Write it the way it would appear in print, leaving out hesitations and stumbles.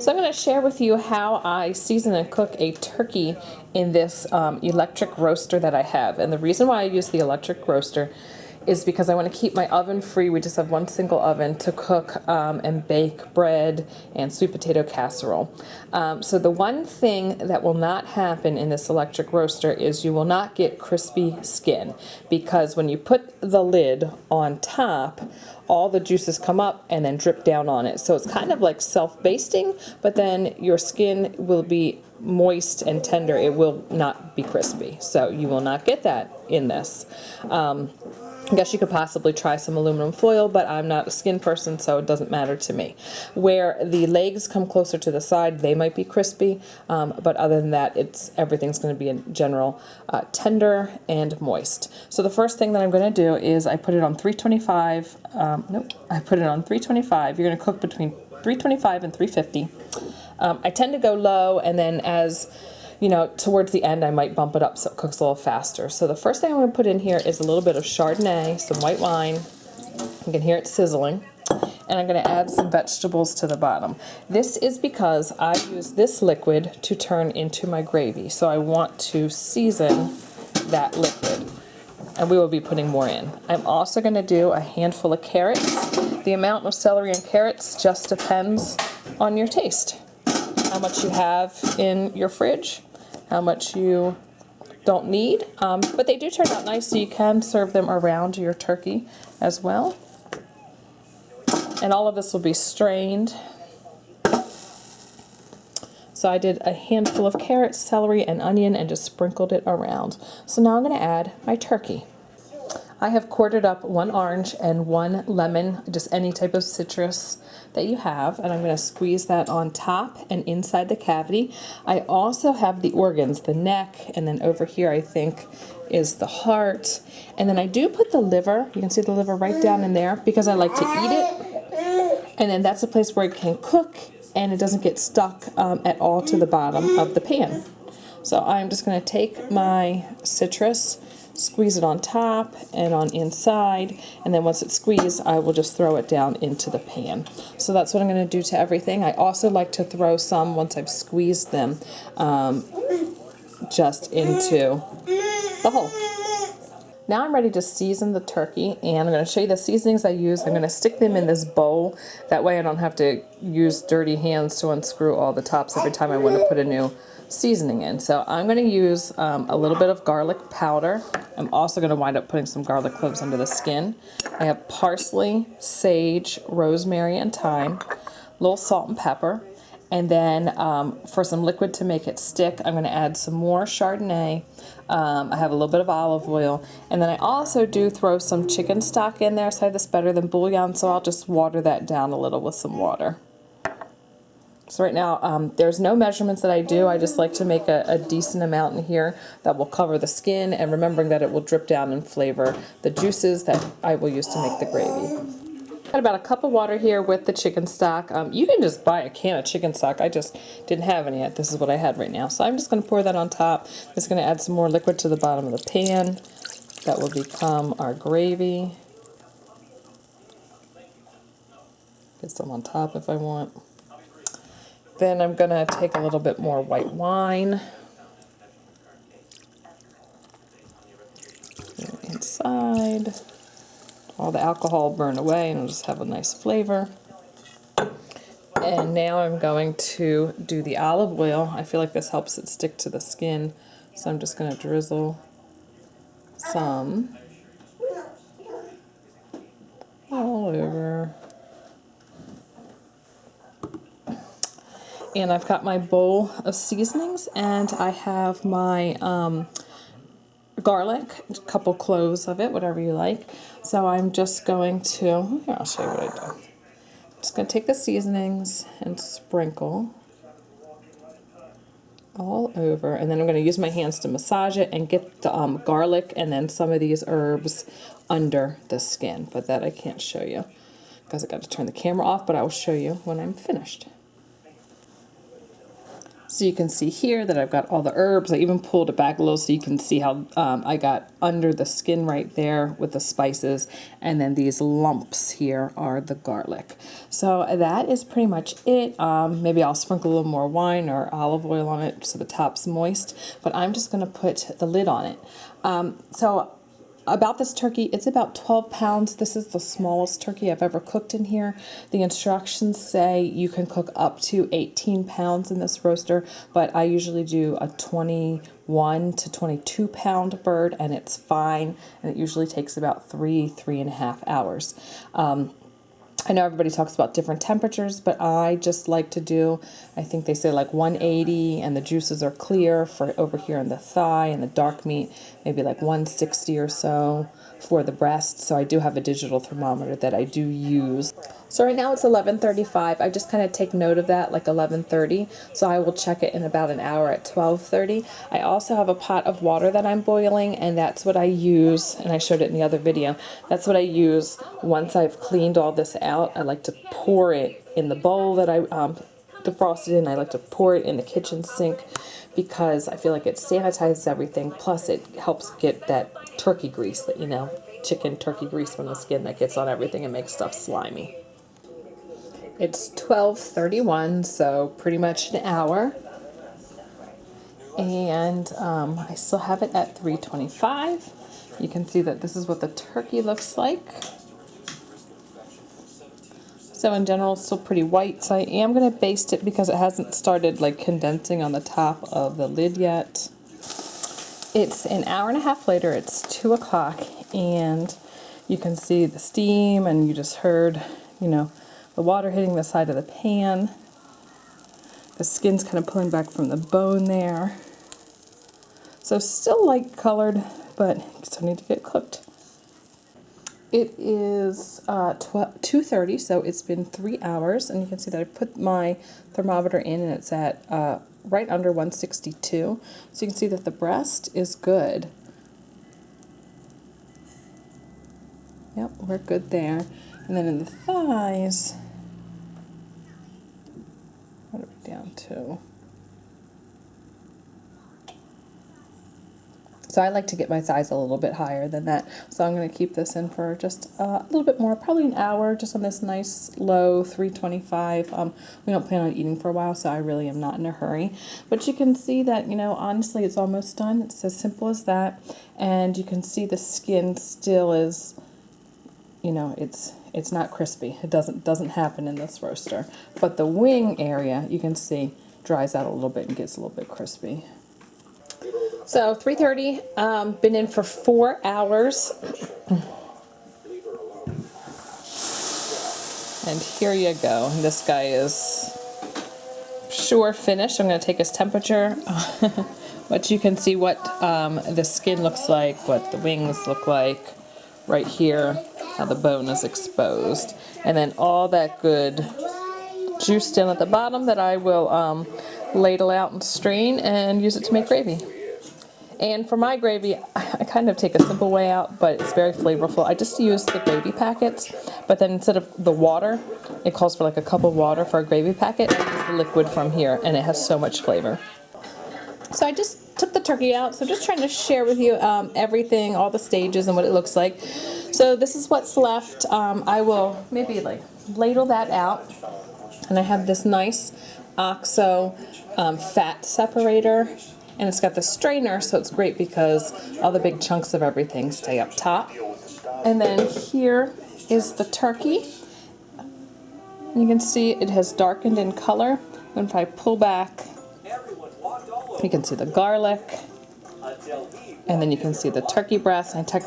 So I'm going to share with you how I season and cook a turkey in this electric roaster that I have. And the reason why I use the electric roaster is because I want to keep my oven free. We just have one single oven to cook and bake bread and sweet potato casserole. So the one thing that will not happen in this electric roaster is you will not get crispy skin, because when you put the lid on top, all the juices come up and then drip down on it. So it's kind of like self-basting, but then your skin will be moist and tender. It will not be crispy. So you will not get that in this. I guess you could possibly try some aluminum foil, but I'm not a skin person, so it doesn't matter to me. Where the legs come closer to the side, they might be crispy, but other than that, everything's going to be in general tender and moist. So the first thing that I'm going to do is I put it on 325. I put it on 325. You're going to cook between 325 and 350. I tend to go low, and then as towards the end, I might bump it up so it cooks a little faster. So the first thing I'm going to put in here is a little bit of Chardonnay, some white wine. You can hear it sizzling. And I'm going to add some vegetables to the bottom. This is because I use this liquid to turn into my gravy. So I want to season that liquid. And we will be putting more in. I'm also going to do a handful of carrots. The amount of celery and carrots just depends on your taste. How much you have in your fridge, how much you don't need, but they do turn out nice, so you can serve them around your turkey as well. And all of this will be strained. So I did a handful of carrots, celery, and onion and just sprinkled it around. So now I'm going to add my turkey. I have quartered up 1 orange and 1 lemon, just any type of citrus that you have, and I'm going to squeeze that on top and inside the cavity. I also have the organs, the neck, and then over here I think is the heart. And then I do put the liver, you can see the liver right down in there, because I like to eat it. And then that's a place where it can cook and it doesn't get stuck at all to the bottom of the pan. So I'm just going to take my citrus, squeeze it on top and on inside, and then once it's squeezed, I will just throw it down into the pan. So that's what I'm going to do to everything. I also like to throw some, once I've squeezed them, just into the hole. Now I'm ready to season the turkey, and I'm going to show you the seasonings I use. I'm going to stick them in this bowl. That way I don't have to use dirty hands to unscrew all the tops every time I want to put a new seasoning in. So I'm going to use a little bit of garlic powder. I'm also going to wind up putting some garlic cloves under the skin. I have parsley, sage, rosemary, and thyme, a little salt and pepper. And then for some liquid to make it stick, I'm going to add some more Chardonnay. I have a little bit of olive oil. And then I also do throw some chicken stock in there, so I have this better than bouillon, so I'll just water that down a little with some water. So right now, there's no measurements that I do. I just like to make a decent amount in here that will cover the skin, and remembering that it will drip down and flavor the juices that I will use to make the gravy. Got about a cup of water here with the chicken stock. You can just buy a can of chicken stock. I just didn't have any yet. This is what I had right now. So I'm just going to pour that on top. I'm just going to add some more liquid to the bottom of the pan. That will become our gravy. Get some on top if I want. Then I'm going to take a little bit more white wine. Inside. All the alcohol burn away, and it'll just have a nice flavor. And now I'm going to do the olive oil. I feel like this helps it stick to the skin, so I'm just going to drizzle some all over. And I've got my bowl of seasonings, and I have my garlic, a couple cloves of it, whatever you like. So I'm just going to, here, I'll show you what I do. Just going to take the seasonings and sprinkle all over, and then I'm going to use my hands to massage it and get the garlic and then some of these herbs under the skin, but that I can't show you because I got to turn the camera off, but I will show you when I'm finished. So you can see here that I've got all the herbs. I even pulled it back a little so you can see how I got under the skin right there with the spices. And then these lumps here are the garlic. So that is pretty much it. Maybe I'll sprinkle a little more wine or olive oil on it so the top's moist. But I'm just going to put the lid on it. So about this turkey, it's about 12 pounds. This is the smallest turkey I've ever cooked in here. The instructions say you can cook up to 18 pounds in this roaster, but I usually do a 21 to 22 pound bird, and it's fine, and it usually takes about 3.5 hours. I know everybody talks about different temperatures, but I just like to do, I think they say like 180, and the juices are clear for over here in the thigh and the dark meat, maybe like 160 or so for the breast. So I do have a digital thermometer that I do use. So right now it's 11:35. I just kind of take note of that, like 11:30. So I will check it in about an hour at 12:30. I also have a pot of water that I'm boiling, and that's what I use, and I showed it in the other video. That's what I use once I've cleaned all this out. I like to pour it in the bowl that I defrosted in. I like to pour it in the kitchen sink because I feel like it sanitizes everything. Plus it helps get that turkey grease, that, you know, chicken turkey grease from the skin that gets on everything and makes stuff slimy. It's 12:31, so pretty much an hour. And I still have it at 325. You can see that this is what the turkey looks like. So in general, it's still pretty white. So I am going to baste it because it hasn't started like condensing on the top of the lid yet. It's an hour and a half later. It's 2 o'clock, and you can see the steam, and you just heard, you know, the water hitting the side of the pan. The skin's kind of pulling back from the bone there. So still light colored, but still need to get cooked. It is 2:30, so it's been 3 hours, and you can see that I put my thermometer in, and it's at right under 162. So you can see that the breast is good. Yep, we're good there. And then in the thighs, what are we down to? So I like to get my thighs a little bit higher than that. So I'm going to keep this in for just a little bit more, probably an hour, just on this nice low 325. We don't plan on eating for a while, so I really am not in a hurry. But you can see that, you know, honestly, it's almost done. It's as simple as that. And you can see the skin still is, you know, it's not crispy. It doesn't happen in this roaster. But the wing area, you can see, dries out a little bit and gets a little bit crispy. So 3:30, been in for 4 hours. And here you go. This guy is sure finished. I'm going to take his temperature. But you can see what the skin looks like, what the wings look like right here, how the bone is exposed. And then all that good juice down at the bottom that I will ladle out and strain and use it to make gravy. And for my gravy, I kind of take a simple way out, but it's very flavorful. I just use the gravy packets, but then instead of the water, it calls for like a cup of water for a gravy packet. I use the liquid from here, and it has so much flavor. So I just took the turkey out, so just trying to share with you everything, all the stages and what it looks like. So this is what's left. I will maybe like ladle that out, and I have this nice OXO fat separator. And it's got the strainer, so it's great because all the big chunks of everything stay up top. And then here is the turkey. You can see it has darkened in color. And if I pull back, you can see the garlic. And then you can see the turkey breast. And